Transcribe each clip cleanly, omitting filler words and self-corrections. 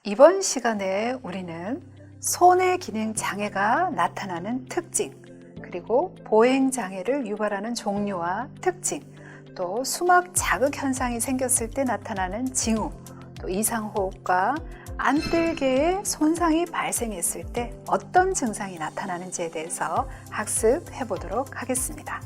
이번 시간에 우리는 손의 기능 장애가 나타나는 특징, 그리고 보행 장애를 유발하는 종류와 특징, 또 수막 자극 현상이 생겼을 때 나타나는 징후, 또 이상호흡과 안뜰개의 손상이 발생했을 때 어떤 증상이 나타나는지에 대해서 학습해 보도록 하겠습니다.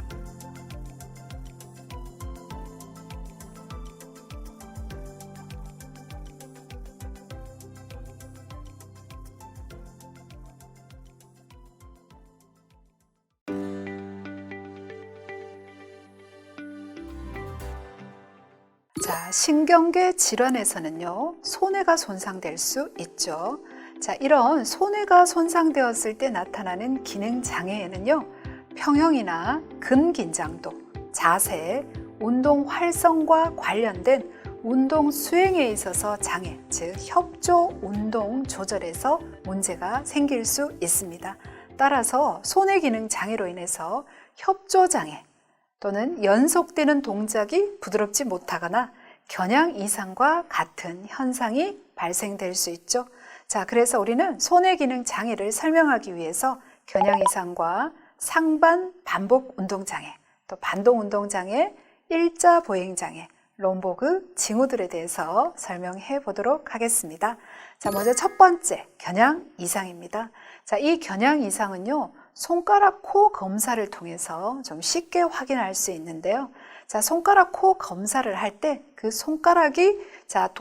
자, 신경계 질환에서는요, 손해가 손상될 수 있죠. 자, 이런 손해가 손상되었을 때 나타나는 기능 장애에는요, 평형이나 근긴장도, 자세, 운동 활성과 관련된 운동 수행에 있어서 장애, 즉 협조 운동 조절에서 문제가 생길 수 있습니다. 따라서 손의 기능 장애로 인해서 협조 장애 또는 연속되는 동작이 부드럽지 못하거나 겨냥 이상과 같은 현상이 발생될 수 있죠. 자, 그래서 우리는 손의 기능 장애를 설명하기 위해서 겨냥 이상과 상반 반복 운동 장애, 또 반동 운동 장애, 일자 보행 장애, 롬보그 징후들에 대해서 설명해 보도록 하겠습니다. 자, 먼저 첫 번째 겨냥 이상입니다. 자, 이 겨냥 이상은요, 손가락 코 검사를 통해서 좀 쉽게 확인할 수 있는데요. 자, 손가락 코 검사를 할 때 그 손가락이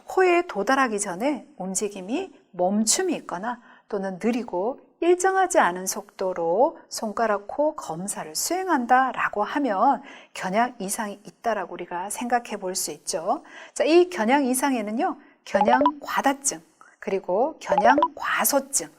코에 도달하기 전에 움직임이 멈춤이 있거나 또는 느리고 일정하지 않은 속도로 손가락 코 검사를 수행한다라고 하면 겨냥 이상이 있다라고 우리가 생각해 볼 수 있죠. 자, 이 겨냥 이상에는요, 겨냥 과다증 그리고 겨냥 과소증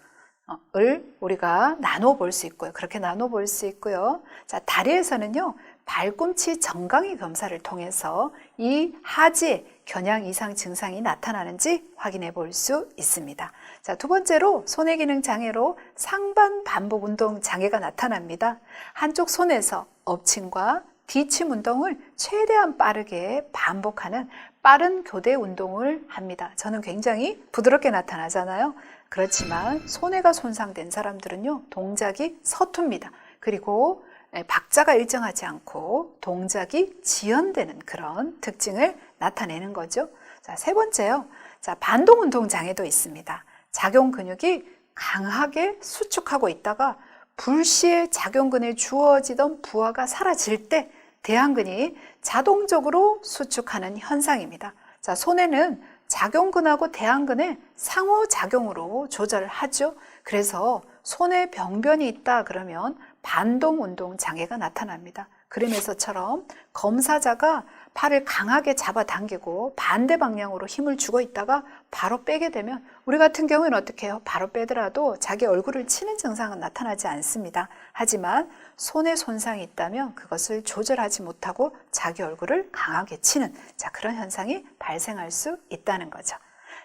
을 우리가 나눠 볼 수 있고요. 그렇게 나눠 볼 수 있고요. 자, 다리에서는요, 발꿈치 정강이 검사를 통해서 이 하지에 겨냥 이상 증상이 나타나는지 확인해 볼 수 있습니다. 자, 두 번째로 손의 기능 장애로 상반 반복 운동 장애가 나타납니다. 한쪽 손에서 엎침과 뒤침 운동을 최대한 빠르게 반복하는 빠른 교대 운동을 합니다. 저는 굉장히 부드럽게 나타나잖아요. 그렇지만 손해가 손상된 사람들은요, 동작이 서툽니다. 그리고 박자가 일정하지 않고 동작이 지연되는 그런 특징을 나타내는 거죠. 자, 세 번째요. 자, 반동 운동 장애도 있습니다. 작용 근육이 강하게 수축하고 있다가 불시에 작용근에 주어지던 부하가 사라질 때 대안근이 자동적으로 수축하는 현상입니다. 자, 손에는 작용근하고 대안근의 상호작용으로 조절을 하죠. 그래서 손에 병변이 있다 그러면 반동 운동 장애가 나타납니다. 그림에서처럼 검사자가 팔을 강하게 잡아당기고 반대 방향으로 힘을 주고 있다가 바로 빼게 되면 우리 같은 경우에는 어떻게 해요? 바로 빼더라도 자기 얼굴을 치는 증상은 나타나지 않습니다. 하지만 손에 손상이 있다면 그것을 조절하지 못하고 자기 얼굴을 강하게 치는 그런 현상이 발생할 수 있다는 거죠.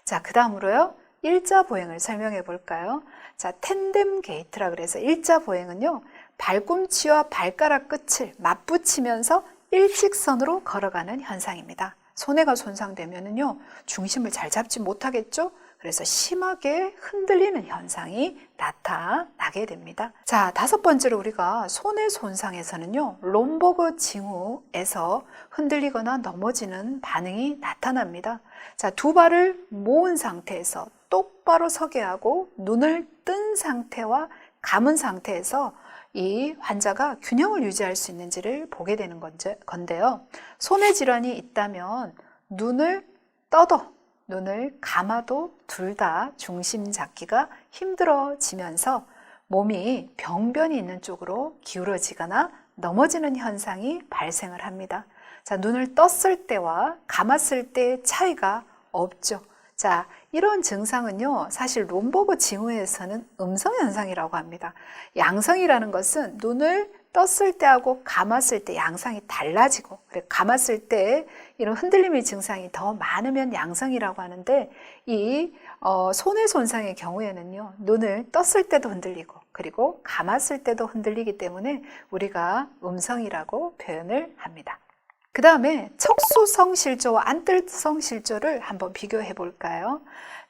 자, 그 다음으로요, 일자 보행을 설명해 볼까요? 자, 텐뎀 게이트라 그래서 일자 보행은요, 발꿈치와 발가락 끝을 맞붙이면서 일직선으로 걸어가는 현상입니다. 손해가 손상되면은요, 중심을 잘 잡지 못하겠죠? 그래서 심하게 흔들리는 현상이 나타나게 됩니다. 자, 다섯 번째로 우리가 손의 손상에서는요, 롬보그 징후에서 흔들리거나 넘어지는 반응이 나타납니다. 자, 두 발을 모은 상태에서 똑바로 서게 하고 눈을 뜬 상태와 감은 상태에서 이 환자가 균형을 유지할 수 있는지를 보게 되는 건데요. 손의 질환이 있다면 눈을 떠도 눈을 감아도 둘 다 중심 잡기가 힘들어지면서 몸이 병변이 있는 쪽으로 기울어지거나 넘어지는 현상이 발생을 합니다. 자, 눈을 떴을 때와 감았을 때의 차이가 없죠. 자, 이런 증상은요, 사실 롬보그 징후에서는 음성 현상이라고 합니다. 양성이라는 것은 눈을 떴을 때하고 감았을 때 양상이 달라지고, 그리고 감았을 때 이런 흔들림의 증상이 더 많으면 양성이라고 하는데, 이 손의 손상의 경우에는요, 눈을 떴을 때도 흔들리고 그리고 감았을 때도 흔들리기 때문에 우리가 음성이라고 표현을 합니다. 그 다음에 척수성 실조와 안뜰성 실조를 한번 비교해 볼까요?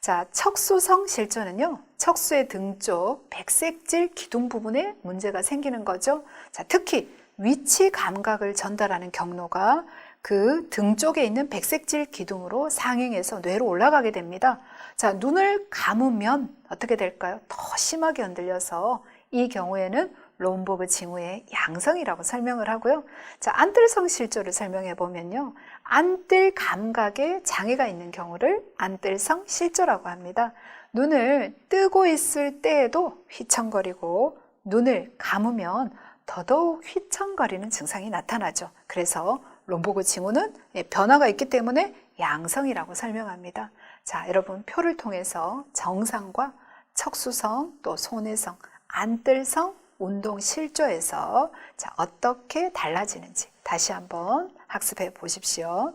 자, 척수성 실조는요, 척수의 등 쪽 백색질 기둥 부분에 문제가 생기는 거죠. 자, 특히 위치 감각을 전달하는 경로가 그 등 쪽에 있는 백색질 기둥으로 상행해서 뇌로 올라가게 됩니다. 자, 눈을 감으면 어떻게 될까요? 더 심하게 흔들려서 이 경우에는 롬보그 징후의 양성이라고 설명을 하고요. 자, 안뜰성 실조를 설명해 보면요, 안뜰 감각에 장애가 있는 경우를 안뜰성 실조라고 합니다. 눈을 뜨고 있을 때에도 휘청거리고 눈을 감으면 더더욱 휘청거리는 증상이 나타나죠. 그래서 롬보그 징후는 변화가 있기 때문에 양성이라고 설명합니다. 자, 여러분 표를 통해서 정상과 척수성 또 손해성, 안뜰성 운동 실조에서 자, 어떻게 달라지는지 다시 한번 학습해 보십시오.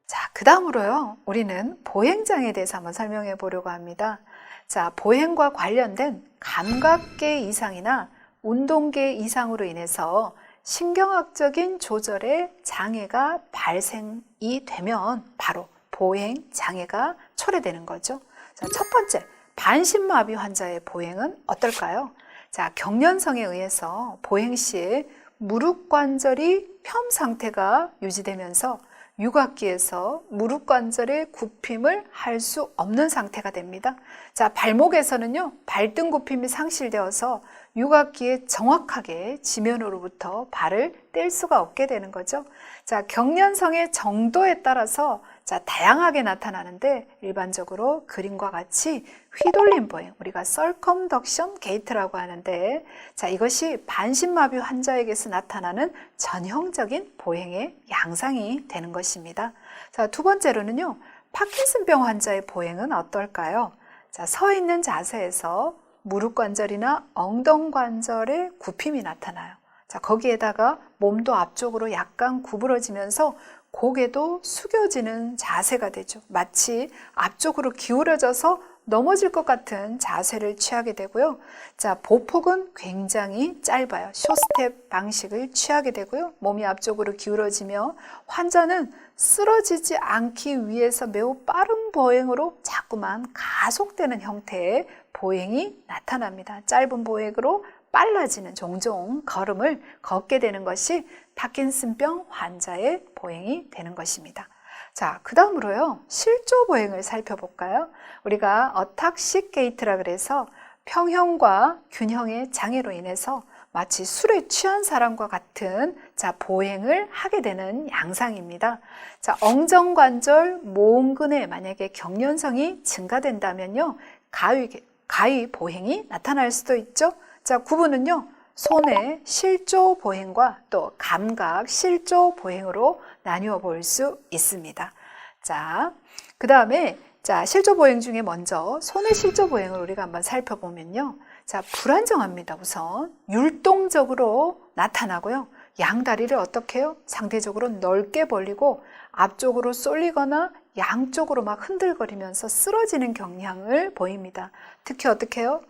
자, 그 다음으로요, 우리는 보행장애에 대해서 한번 설명해 보려고 합니다. 자, 보행과 관련된 감각계 이상이나 운동계 이상으로 인해서 신경학적인 조절에 장애가 발생이 되면 바로 보행 장애가 초래되는 거죠. 자, 첫 번째, 반신마비 환자의 보행은 어떨까요? 자, 경련성에 의해서 보행 시에 무릎 관절이 펴 상태가 유지되면서 육악기에서 무릎 관절의 굽힘을 할 수 없는 상태가 됩니다. 자, 발목에서는요, 발등 굽힘이 상실되어서 육악기에 정확하게 지면으로부터 발을 뗄 수가 없게 되는 거죠. 자, 경련성의 정도에 따라서 자, 다양하게 나타나는데 일반적으로 그림과 같이 휘돌림 보행, 우리가 서컴덕션 게이트라고 하는데, 자, 이것이 반신마비 환자에게서 나타나는 전형적인 보행의 양상이 되는 것입니다. 자, 두 번째로는요, 파킨슨병 환자의 보행은 어떨까요? 자, 서 있는 자세에서 무릎 관절이나 엉덩 관절의 굽힘이 나타나요. 자, 거기에다가 몸도 앞쪽으로 약간 구부러지면서 고개도 숙여지는 자세가 되죠. 마치 앞쪽으로 기울어져서 넘어질 것 같은 자세를 취하게 되고요. 자, 보폭은 굉장히 짧아요. 숏스텝 방식을 취하게 되고요. 몸이 앞쪽으로 기울어지며 환자는 쓰러지지 않기 위해서 매우 빠른 보행으로 자꾸만 가속되는 형태의 보행이 나타납니다. 짧은 보행으로 빨라지는 종종 걸음을 걷게 되는 것이 파킨슨병 환자의 보행이 되는 것입니다. 자, 그 다음으로요, 실조 보행을 살펴볼까요? 우리가 어탁식 게이트라 그래서 평형과 균형의 장애로 인해서 마치 술에 취한 사람과 같은 자, 보행을 하게 되는 양상입니다. 자, 엉정관절 모음근에 만약에 경련성이 증가된다면요, 가위 보행이 나타날 수도 있죠. 자, 구분은요, 손의 실조 보행과 또 감각 실조 보행으로 나누어 볼 수 있습니다. 자, 그 다음에 자, 실조 보행 중에 먼저 손의 실조 보행을 우리가 한번 살펴보면요. 자, 불안정합니다. 우선 율동적으로 나타나고요. 양다리를 어떻게 해요? 상대적으로 넓게 벌리고 앞쪽으로 쏠리거나 양쪽으로 막 흔들거리면서 쓰러지는 경향을 보입니다. 특히 어떻게 해요?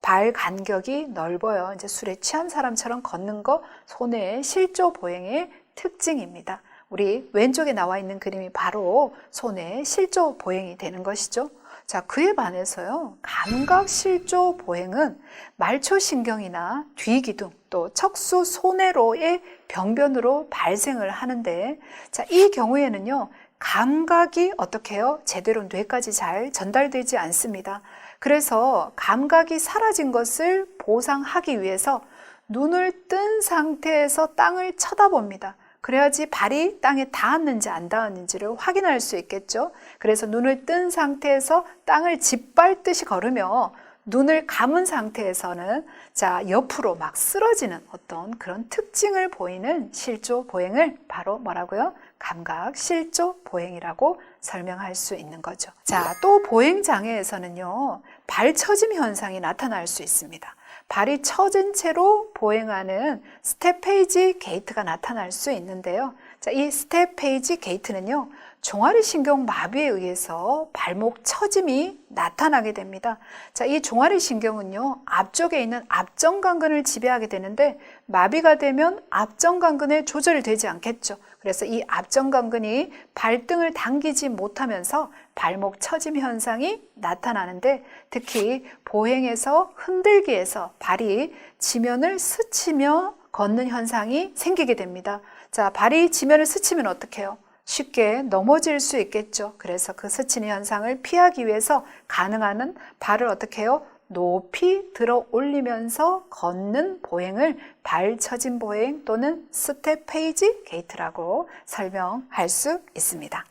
발 간격이 넓어요. 이제 술에 취한 사람처럼 걷는 거 손의 실조 보행의 특징입니다. 우리 왼쪽에 나와 있는 그림이 바로 손의 실조 보행이 되는 것이죠. 자, 그에 반해서요, 감각 실조 보행은 말초신경이나 뒤기둥 또 척수 손해로의 병변으로 발생을 하는데, 자, 이 경우에는요, 감각이 어떻게 해요? 제대로 뇌까지 잘 전달되지 않습니다. 그래서 감각이 사라진 것을 보상하기 위해서 눈을 뜬 상태에서 땅을 쳐다봅니다. 그래야지 발이 땅에 닿았는지 안 닿았는지를 확인할 수 있겠죠. 그래서 눈을 뜬 상태에서 땅을 짓밟듯이 걸으며 눈을 감은 상태에서는 자, 옆으로 막 쓰러지는 어떤 그런 특징을 보이는 실조 보행을 바로 뭐라고요? 감각 실조 보행이라고 설명할 수 있는 거죠. 자, 또 보행 장애에서는요, 발 처짐 현상이 나타날 수 있습니다. 발이 처진 채로 보행하는 스텝페이지 게이트가 나타날 수 있는데요. 자, 이 스텝페이지 게이트는요, 종아리신경 마비에 의해서 발목 처짐이 나타나게 됩니다. 자, 이 종아리신경은요, 앞쪽에 있는 앞정강근을 지배하게 되는데 마비가 되면 앞정강근에 조절되지 않겠죠. 그래서 이 앞정강근이 발등을 당기지 못하면서 발목 처짐 현상이 나타나는데 특히 보행에서 흔들기에서 발이 지면을 스치며 걷는 현상이 생기게 됩니다. 자, 발이 지면을 스치면 어떻게 해요? 쉽게 넘어질 수 있겠죠. 그래서 그 스치는 현상을 피하기 위해서 가능한 한 발을 어떻게 해요? 높이 들어 올리면서 걷는 보행을 발처짐 보행 또는 스텝 페이지 게이트라고 설명할 수 있습니다.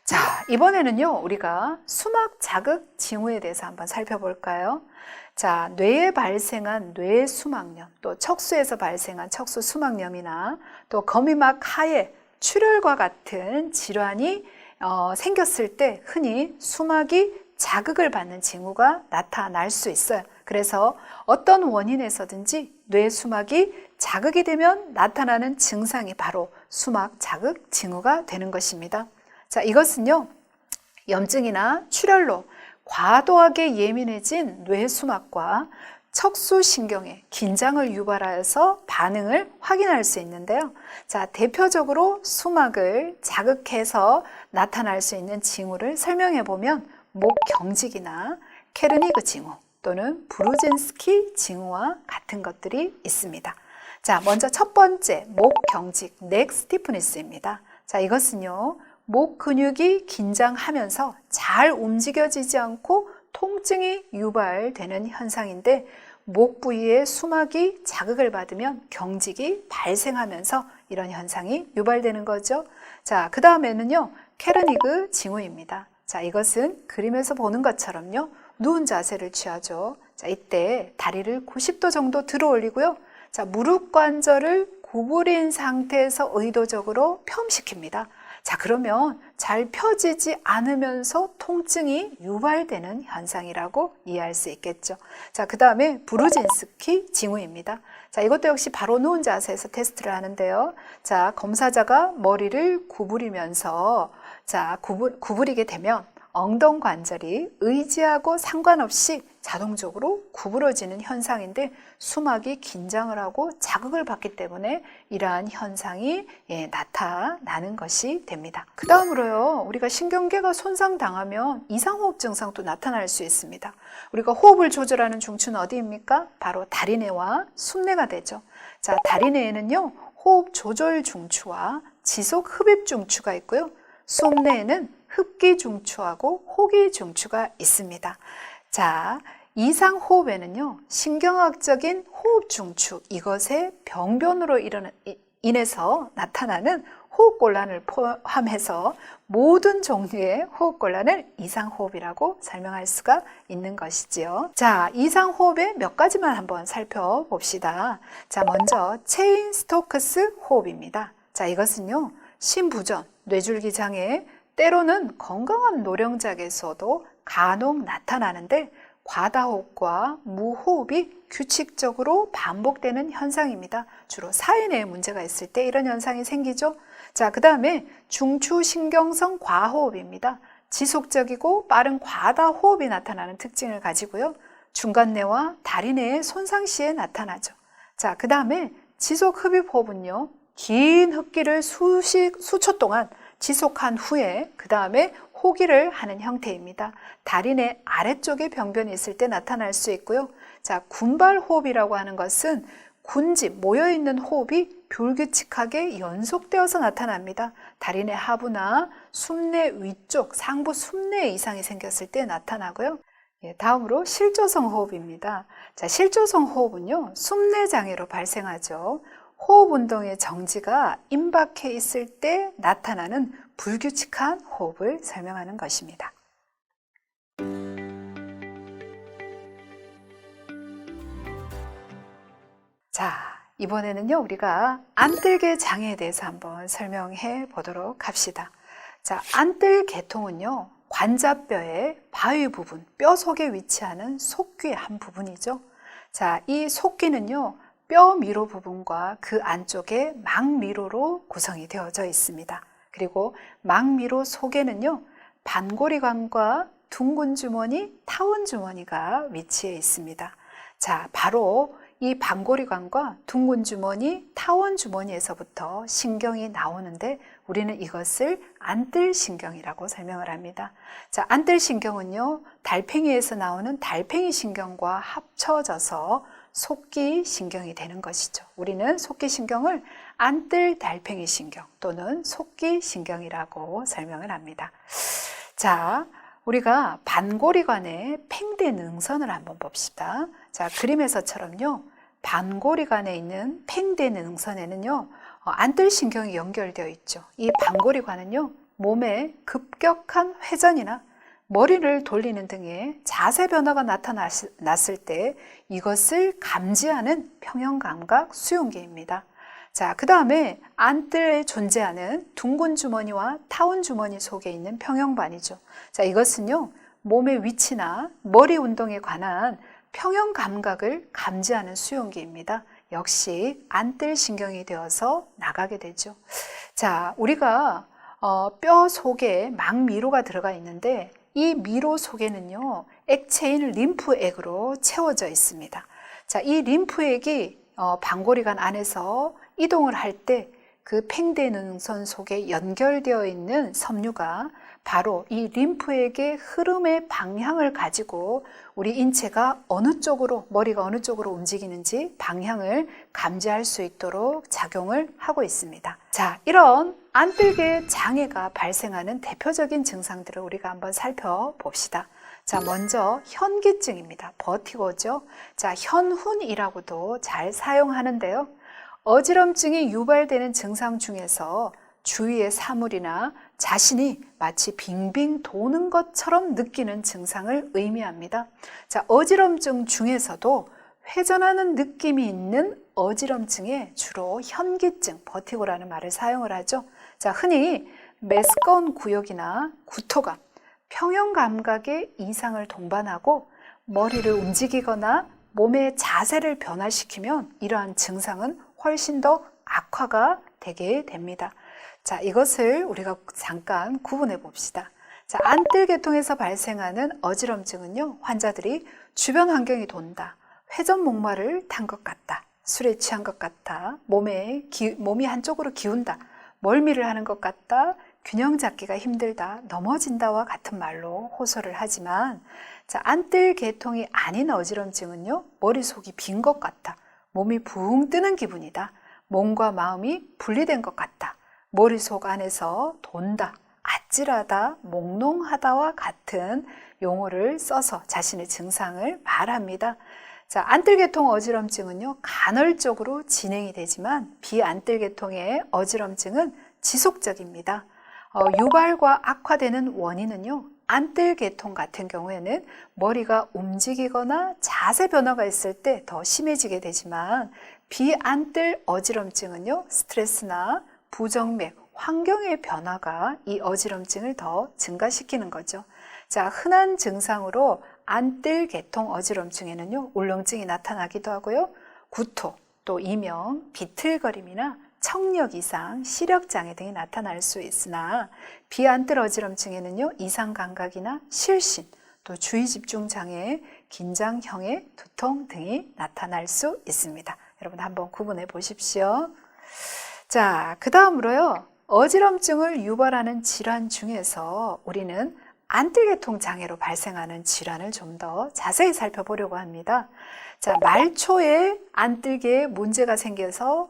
자, 이번에는요, 우리가 수막 자극 징후에 대해서 한번 살펴볼까요? 자, 뇌에 발생한 뇌수막염, 또 척수에서 발생한 척수수막염이나 또 거미막 하에 출혈과 같은 질환이 생겼을 때 흔히 수막이 자극을 받는 징후가 나타날 수 있어요. 그래서 어떤 원인에서든지 뇌수막이 자극이 되면 나타나는 증상이 바로 수막 자극 징후가 되는 것입니다. 자, 이것은요, 염증이나 출혈로 과도하게 예민해진 뇌수막과 척수신경에 긴장을 유발하여서 반응을 확인할 수 있는데요. 자, 대표적으로 수막을 자극해서 나타날 수 있는 징후를 설명해 보면 목 경직이나 케르니그 징후 또는 브루진스키 징후와 같은 것들이 있습니다. 자, 먼저 첫 번째 목 경직, 넥 스티프니스입니다. 자, 이것은요, 목 근육이 긴장하면서 잘 움직여지지 않고 통증이 유발되는 현상인데 목 부위의 수막이 자극을 받으면 경직이 발생하면서 이런 현상이 유발되는 거죠. 자, 그 다음에는요, 케르니그 징후입니다. 자, 이것은 그림에서 보는 것처럼요, 누운 자세를 취하죠. 자, 이때 다리를 90도 정도 들어 올리고요. 자, 무릎 관절을 구부린 상태에서 의도적으로 펴시킵니다. 자, 그러면 잘 펴지지 않으면서 통증이 유발되는 현상이라고 이해할 수 있겠죠. 자, 그 다음에 브루진스키 징후입니다. 자, 이것도 역시 바로 누운 자세에서 테스트를 하는데요. 자, 검사자가 머리를 구부리면서 구부리게 되면 엉덩 관절이 의지하고 상관없이 자동적으로 구부러지는 현상인데 수막이 긴장을 하고 자극을 받기 때문에 이러한 현상이 나타나는 것이 됩니다. 그 다음으로요, 우리가 신경계가 손상당하면 이상호흡 증상도 나타날 수 있습니다. 우리가 호흡을 조절하는 중추는 어디입니까? 바로 다리뇌와 숨뇌가 되죠. 자, 다리뇌에는요, 호흡 조절 중추와 지속 흡입 중추가 있고요. 숨뇌에는 흡기 중추하고 호기 중추가 있습니다. 자, 이상 호흡에는요, 신경학적인 호흡 중추, 이것의 병변으로 인해서 나타나는 호흡곤란을 포함해서 모든 종류의 호흡곤란을 이상호흡이라고 설명할 수가 있는 것이지요. 자, 이상호흡의 몇 가지만 한번 살펴봅시다. 자, 먼저 체인 스토크스 호흡입니다. 자, 이것은요, 심부전, 뇌줄기 장애, 때로는 건강한 노령작에서도 간혹 나타나는데 과다호흡과 무호흡이 규칙적으로 반복되는 현상입니다. 주로 사인에 문제가 있을 때 이런 현상이 생기죠. 자, 그 다음에 중추신경성 과호흡입니다. 지속적이고 빠른 과다호흡이 나타나는 특징을 가지고요. 중간뇌와 다리뇌의 손상 시에 나타나죠. 자, 그 다음에 지속흡입호흡은요, 긴 흡기를 수초 동안 지속한 후에 그 다음에 호기를 하는 형태입니다. 다리뇌 아래쪽에 병변이 있을 때 나타날 수 있고요. 자, 군발호흡이라고 하는 것은 군집, 모여있는 호흡이 불규칙하게 연속되어서 나타납니다. 다리뇌 하부나 숨뇌 위쪽, 상부 숨뇌 이상이 생겼을 때 나타나고요. 다음으로 실조성 호흡입니다. 자, 실조성 호흡은요, 숨뇌 장애로 발생하죠. 호흡 운동의 정지가 임박해 있을 때 나타나는 불규칙한 호흡을 설명하는 것입니다. 자, 이번에는요, 우리가 안뜰개 장애에 대해서 한번 설명해 보도록 합시다. 자, 안뜰 계통은요, 관자뼈의 바위 부분, 뼈 속에 위치하는 속귀의 한 부분이죠. 자, 이 속귀는요, 뼈 미로 부분과 그 안쪽에 망미로로 구성이 되어져 있습니다. 그리고 망미로 속에는요, 반고리관과 둥근 주머니, 타원 주머니가 위치해 있습니다. 자, 바로 이 반고리관과 둥근 주머니, 타원 주머니에서부터 신경이 나오는데 우리는 이것을 안뜰신경이라고 설명을 합니다. 자, 안뜰신경은요, 달팽이에서 나오는 달팽이 신경과 합쳐져서 속기신경이 되는 것이죠. 우리는 속기신경을 안뜰달팽이신경 또는 속기신경이라고 설명을 합니다. 자, 우리가 반고리관의 팽대 능선을 한번 봅시다. 자, 그림에서처럼요, 반고리관에 있는 팽대 능선에는요, 안뜰신경이 연결되어 있죠. 이 반고리관은요, 몸의 급격한 회전이나 머리를 돌리는 등의 자세 변화가 나타났을 때 이것을 감지하는 평형감각 수용기입니다. 자, 그 다음에 안뜰에 존재하는 둥근 주머니와 타원 주머니 속에 있는 평형반이죠. 자, 이것은요, 몸의 위치나 머리 운동에 관한 평형 감각을 감지하는 수용기입니다. 역시 안뜰신경이 되어서 나가게 되죠. 자, 우리가 뼈 속에 망미로가 들어가 있는데 이 미로 속에는요, 액체인 림프액으로 채워져 있습니다. 자, 이 림프액이 반고리관 안에서 이동을 할 때 그 팽대 능선 속에 연결되어 있는 섬유가 바로 이 림프액의 흐름의 방향을 가지고 우리 인체가 어느 쪽으로, 머리가 어느 쪽으로 움직이는지 방향을 감지할 수 있도록 작용을 하고 있습니다. 자, 이런 안뜰개 장애가 발생하는 대표적인 증상들을 우리가 한번 살펴봅시다. 자, 먼저 현기증입니다. 버티고죠. 자, 현훈이라고도 잘 사용하는데요. 어지럼증이 유발되는 증상 중에서 주위의 사물이나 자신이 마치 빙빙 도는 것처럼 느끼는 증상을 의미합니다. 자, 어지럼증 중에서도 회전하는 느낌이 있는 어지럼증에 주로 현기증, 버티고라는 말을 사용을 하죠. 자, 흔히 메스꺼운 구역이나 구토감, 평형 감각의 이상을 동반하고 머리를 움직이거나 몸의 자세를 변화시키면 이러한 증상은 훨씬 더 악화가 되게 됩니다. 자, 이것을 우리가 잠깐 구분해 봅시다. 자, 안뜰계통에서 발생하는 어지럼증은요, 환자들이 주변 환경이 돈다, 회전 목마를 탄 것 같다, 술에 취한 것 같다, 몸이 한쪽으로 기운다, 멀미를 하는 것 같다, 균형 잡기가 힘들다, 넘어진다와 같은 말로 호소를 하지만, 자, 안뜰계통이 아닌 어지럼증은요, 머릿속이 빈 것 같다, 몸이 붕 뜨는 기분이다, 몸과 마음이 분리된 것 같다, 머릿속 안에서 돈다, 아찔하다, 몽롱하다와 같은 용어를 써서 자신의 증상을 말합니다. 자, 안뜰계통 어지럼증은요, 간헐적으로 진행이 되지만 비안뜰계통의 어지럼증은 지속적입니다. 유발과 악화되는 원인은요, 안뜰계통 같은 경우에는 머리가 움직이거나 자세 변화가 있을 때 더 심해지게 되지만 비안뜰 어지럼증은요, 스트레스나 부정맥, 환경의 변화가 이 어지럼증을 더 증가시키는 거죠. 자, 흔한 증상으로 안뜰계통 어지럼증에는요, 울렁증이 나타나기도 하고요, 구토, 또 이명, 비틀거림이나 청력 이상, 시력장애 등이 나타날 수 있으나 비안뜰 어지럼증에는요, 이상 감각이나 실신, 또 주의집중장애, 긴장형의 두통 등이 나타날 수 있습니다. 여러분 한번 구분해 보십시오. 자, 그 다음으로요, 어지럼증을 유발하는 질환 중에서 우리는 안뜰계통 장애로 발생하는 질환을 좀 더 자세히 살펴보려고 합니다. 자, 말초에 안뜰개에 문제가 생겨서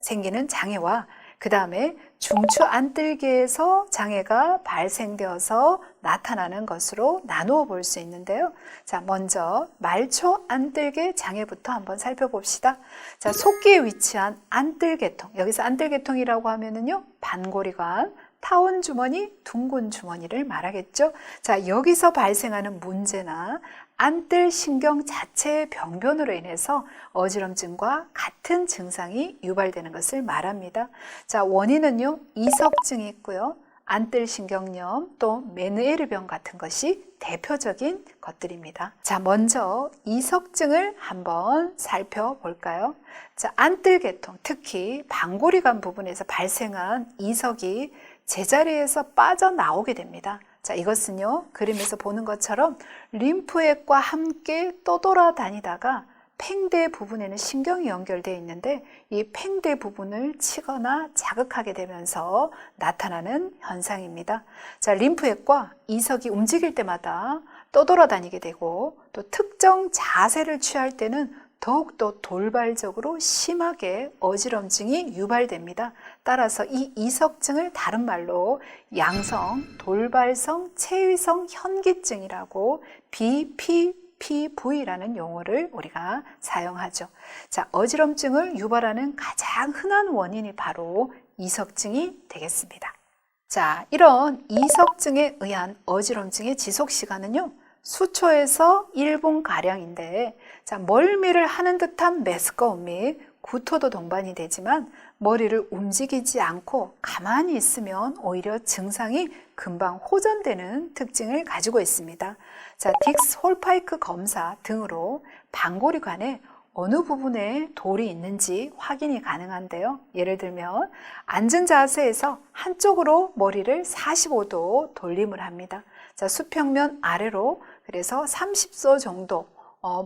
생기는 장애와 그 다음에 중추 안뜰개에서 장애가 발생되어서 나타나는 것으로 나누어 볼 수 있는데요. 자, 먼저 말초 안뜰개 장애부터 한번 살펴봅시다. 자, 속기에 위치한 안뜰계통, 여기서 안뜰계통이라고 하면은요, 반고리관, 타원 주머니, 둥근 주머니를 말하겠죠. 자, 여기서 발생하는 문제나 안뜰 신경 자체의 병변으로 인해서 어지럼증과 같은 증상이 유발되는 것을 말합니다. 자, 원인은요, 이석증이 있고요, 안뜰신경염, 또 메누에르병 같은 것이 대표적인 것들입니다. 자, 먼저 이석증을 한번 살펴볼까요? 자, 안뜰계통, 특히 방골이관 부분에서 발생한 이석이 제자리에서 빠져나오게 됩니다. 자, 이것은요, 그림에서 보는 것처럼 림프액과 함께 떠돌아다니다가 팽대 부분에는 신경이 연결되어 있는데 이 팽대 부분을 치거나 자극하게 되면서 나타나는 현상입니다. 자, 림프액과 이석이 움직일 때마다 떠돌아다니게 되고 또 특정 자세를 취할 때는 더욱더 돌발적으로 심하게 어지럼증이 유발됩니다. 따라서 이 이석증을 다른 말로 양성, 돌발성, 체위성 현기증이라고 BPPV라는 용어를 우리가 사용하죠. 자, 어지럼증을 유발하는 가장 흔한 원인이 바로 이석증이 되겠습니다. 자, 이런 이석증에 의한 어지럼증의 지속 시간은요, 수초에서 1분가량인데, 자, 멀미를 하는 듯한 메스꺼움 및 구토도 동반이 되지만 머리를 움직이지 않고 가만히 있으면 오히려 증상이 금방 호전되는 특징을 가지고 있습니다. 자, 딕스 홀파이크 검사 등으로 방골이관에 어느 부분에 돌이 있는지 확인이 가능한데요. 예를 들면 앉은 자세에서 한쪽으로 머리를 45도 돌림을 합니다. 자, 수평면 아래로 그래서 30도 정도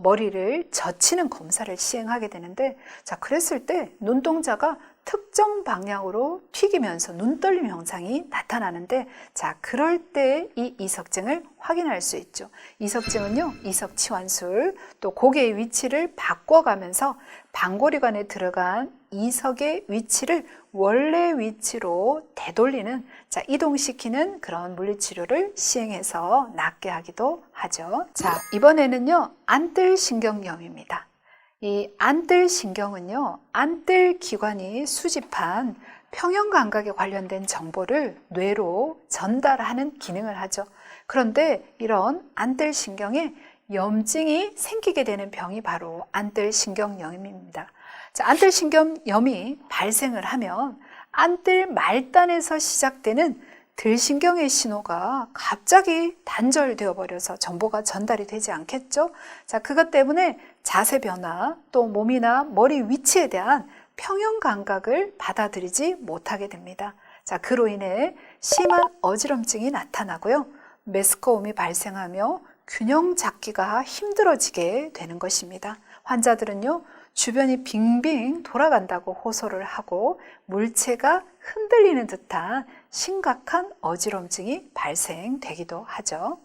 머리를 젖히는 검사를 시행하게 되는데, 자, 그랬을 때 눈동자가 특정 방향으로 튀기면서 눈떨림 현상이 나타나는데, 자, 그럴 때 이 이석증을 확인할 수 있죠. 이석증은요, 이석치환술, 또 고개의 위치를 바꿔가면서 방골이관에 들어간 이석의 위치를 원래 위치로 되돌리는, 자, 이동시키는 그런 물리치료를 시행해서 낫게 하기도 하죠. 자, 이번에는요, 안뜰신경염입니다. 이 안뜰신경은요, 안뜰기관이 수집한 평형감각에 관련된 정보를 뇌로 전달하는 기능을 하죠. 그런데 이런 안뜰신경에 염증이 생기게 되는 병이 바로 안뜰신경염입니다. 자, 안뜰신경염이 발생을 하면 안뜰 말단에서 시작되는 들신경의 신호가 갑자기 단절되어 버려서 정보가 전달이 되지 않겠죠? 자, 그것 때문에 자세 변화, 또 몸이나 머리 위치에 대한 평형 감각을 받아들이지 못하게 됩니다. 자, 그로 인해 심한 어지럼증이 나타나고요. 메스꺼움이 발생하며 균형 잡기가 힘들어지게 되는 것입니다. 환자들은요, 주변이 빙빙 돌아간다고 호소를 하고 물체가 흔들리는 듯한 심각한 어지럼증이 발생되기도 하죠.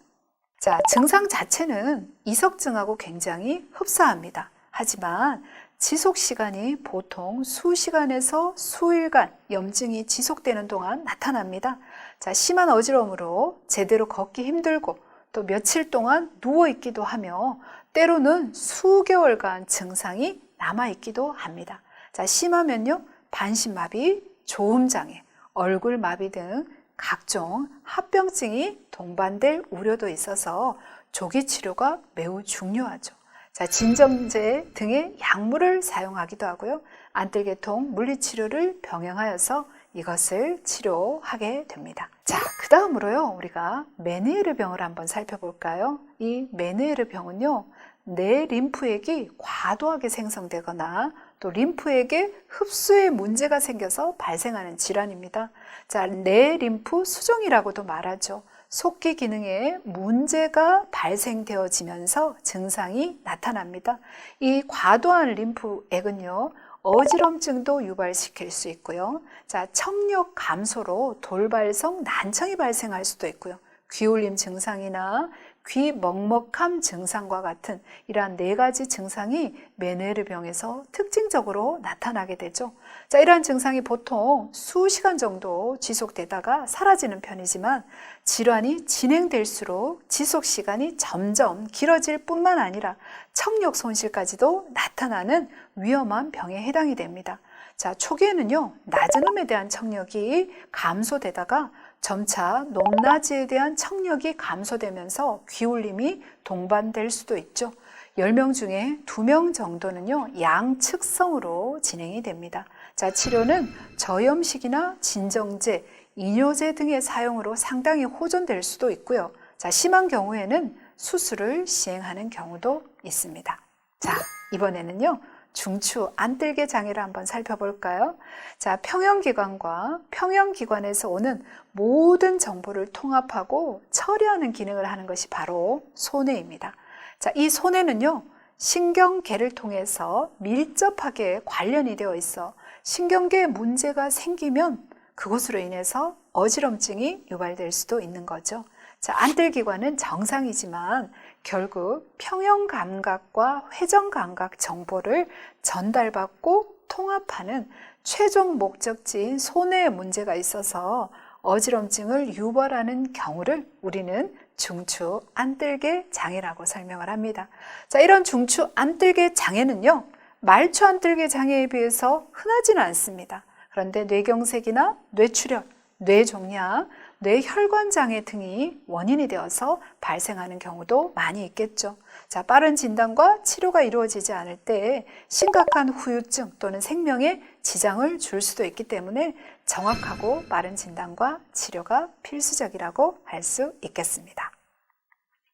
자, 증상 자체는 이석증하고 굉장히 흡사합니다. 하지만 지속 시간이 보통 수시간에서 수일간 염증이 지속되는 동안 나타납니다. 자, 심한 어지러움으로 제대로 걷기 힘들고 또 며칠 동안 누워있기도 하며 때로는 수개월간 증상이 남아있기도 합니다. 자, 심하면요, 반신마비, 조음장애, 얼굴마비 등 각종 합병증이 동반될 우려도 있어서 조기 치료가 매우 중요하죠. 자, 진정제 등의 약물을 사용하기도 하고요. 안뜰계통 물리치료를 병행하여서 이것을 치료하게 됩니다. 자, 그 다음으로요, 우리가 메누에르병을 한번 살펴볼까요? 이 메누에르병은요, 내 림프액이 과도하게 생성되거나 또 림프액의 흡수에 문제가 생겨서 발생하는 질환입니다. 자, 내 림프 수종이라고도 말하죠. 속기 기능에 문제가 발생되어지면서 증상이 나타납니다. 이 과도한 림프액은요, 어지럼증도 유발시킬 수 있고요. 자, 청력 감소로 돌발성 난청이 발생할 수도 있고요. 귀울림 증상이나 귀 먹먹함 증상과 같은 이러한 4가지 증상이 메누에르병에서 특징적으로 나타나게 되죠. 자, 이러한 증상이 보통 수시간 정도 지속되다가 사라지는 편이지만 질환이 진행될수록 지속 시간이 점점 길어질 뿐만 아니라 청력 손실까지도 나타나는 위험한 병에 해당이 됩니다. 자, 초기에는요, 낮은 음에 대한 청력이 감소되다가 점차 높낮이에 대한 청력이 감소되면서 귀울림이 동반될 수도 있죠. 10명 중에 2명 정도는요, 양측성으로 진행이 됩니다. 자, 치료는 저염식이나 진정제, 이뇨제 등의 사용으로 상당히 호전될 수도 있고요. 자, 심한 경우에는 수술을 시행하는 경우도 있습니다. 자, 이번에는요, 중추 안뜰개 장애를 한번 살펴볼까요? 자, 평형기관과 평형기관에서 오는 모든 정보를 통합하고 처리하는 기능을 하는 것이 바로 손해입니다. 자, 이 손해는요, 신경계를 통해서 밀접하게 관련이 되어 있어 신경계에 문제가 생기면 그것으로 인해서 어지럼증이 유발될 수도 있는 거죠. 자, 안뜰기관은 정상이지만 결국 평형감각과 회전감각 정보를 전달받고 통합하는 최종 목적지인 손해에 문제가 있어서 어지럼증을 유발하는 경우를 우리는 중추 안뜰개 장애라고 설명을 합니다. 자, 이런 중추 안뜰개 장애는요, 말초 안뜰개 장애에 비해서 흔하지는 않습니다. 그런데 뇌경색이나 뇌출혈, 뇌종양, 뇌혈관 장애 등이 원인이 되어서 발생하는 경우도 많이 있겠죠. 자, 빠른 진단과 치료가 이루어지지 않을 때 심각한 후유증 또는 생명에 지장을 줄 수도 있기 때문에 정확하고 빠른 진단과 치료가 필수적이라고 할 수 있겠습니다.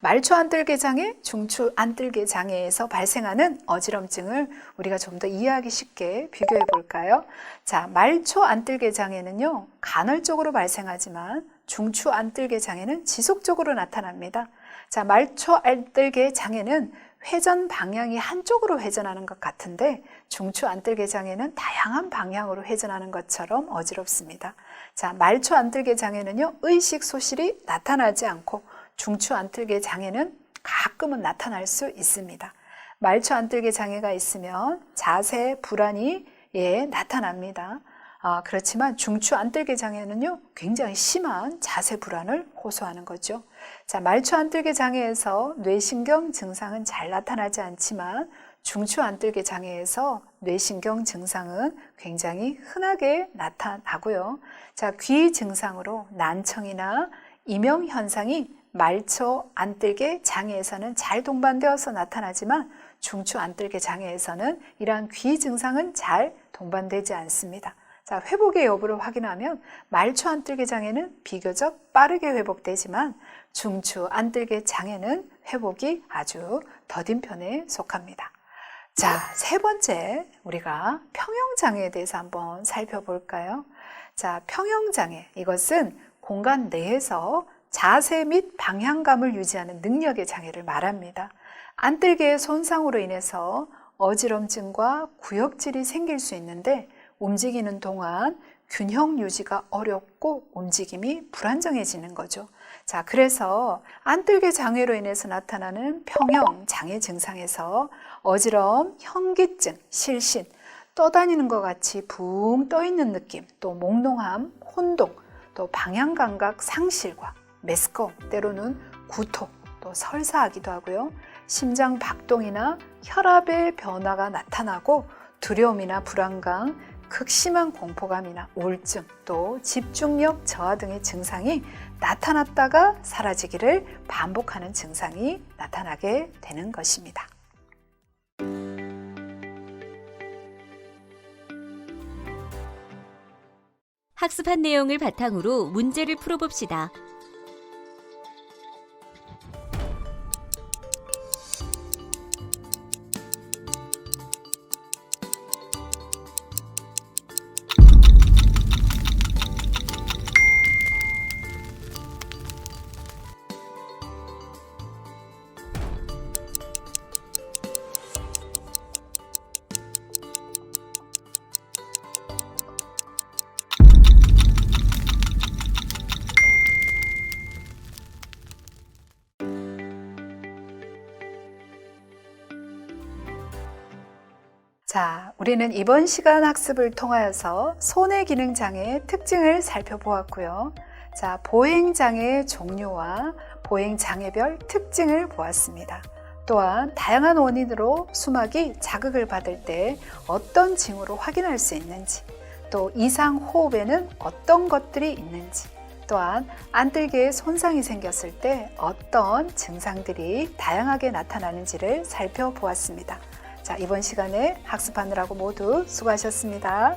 말초 안뜰개 장애, 중추 안뜰개 장애에서 발생하는 어지럼증을 우리가 좀 더 이해하기 쉽게 비교해 볼까요? 자, 말초 안뜰개 장애는요, 간헐적으로 발생하지만 중추 안뜰개 장애는 지속적으로 나타납니다. 자, 말초 안뜰개 장애는 회전 방향이 한쪽으로 회전하는 것 같은데 중추 안뜰개 장애는 다양한 방향으로 회전하는 것처럼 어지럽습니다. 자, 말초 안뜰개 장애는요, 의식 소실이 나타나지 않고 중추 안뜰개 장애는 가끔은 나타날 수 있습니다. 말초 안뜰개 장애가 있으면 자세 불안이 나타납니다. 그렇지만 중추 안뜰개 장애는요, 굉장히 심한 자세 불안을 호소하는 거죠. 자, 말초 안뜰개 장애에서 뇌신경 증상은 잘 나타나지 않지만 중추 안뜰개 장애에서 뇌신경 증상은 굉장히 흔하게 나타나고요. 자, 귀 증상으로 난청이나 이명 현상이 말초 안뜰개 장애에서는 잘 동반되어서 나타나지만 중추 안뜰개 장애에서는 이러한 귀 증상은 잘 동반되지 않습니다. 자, 회복의 여부를 확인하면 말초 안뜰개 장애는 비교적 빠르게 회복되지만 중추 안뜰개 장애는 회복이 아주 더딘 편에 속합니다. 자, 세 번째, 우리가 평형장애에 대해서 한번 살펴볼까요? 자, 평형장애, 이것은 공간 내에서 자세 및 방향감을 유지하는 능력의 장애를 말합니다. 안뜰개의 손상으로 인해서 어지럼증과 구역질이 생길 수 있는데 움직이는 동안 균형 유지가 어렵고 움직임이 불안정해지는 거죠. 자, 그래서 안뜰개 장애로 인해서 나타나는 평형 장애 증상에서 어지러움, 현기증, 실신, 떠다니는 것 같이 붕 떠 있는 느낌, 또 몽롱함, 혼동, 또 방향 감각 상실과 메스꺼움, 때로는 구토, 또 설사하기도 하고요. 심장 박동이나 혈압의 변화가 나타나고 두려움이나 불안감, 극심한 공포감이나 우울증, 또 집중력 저하 등의 증상이 나타났다가 사라지기를 반복하는 증상이 나타나게 되는 것입니다. 학습한 내용을 바탕으로 문제를 풀어봅시다. 자, 우리는 이번 시간 학습을 통하여서 손해 기능 장애의 특징을 살펴보았고요. 자, 보행 장애의 종류와 보행 장애별 특징을 보았습니다. 또한 다양한 원인으로 수막이 자극을 받을 때 어떤 징후로 확인할 수 있는지, 또 이상 호흡에는 어떤 것들이 있는지, 또한 안뜰개에 손상이 생겼을 때 어떤 증상들이 다양하게 나타나는지를 살펴보았습니다. 자, 이번 시간에 학습하느라고 모두 수고하셨습니다.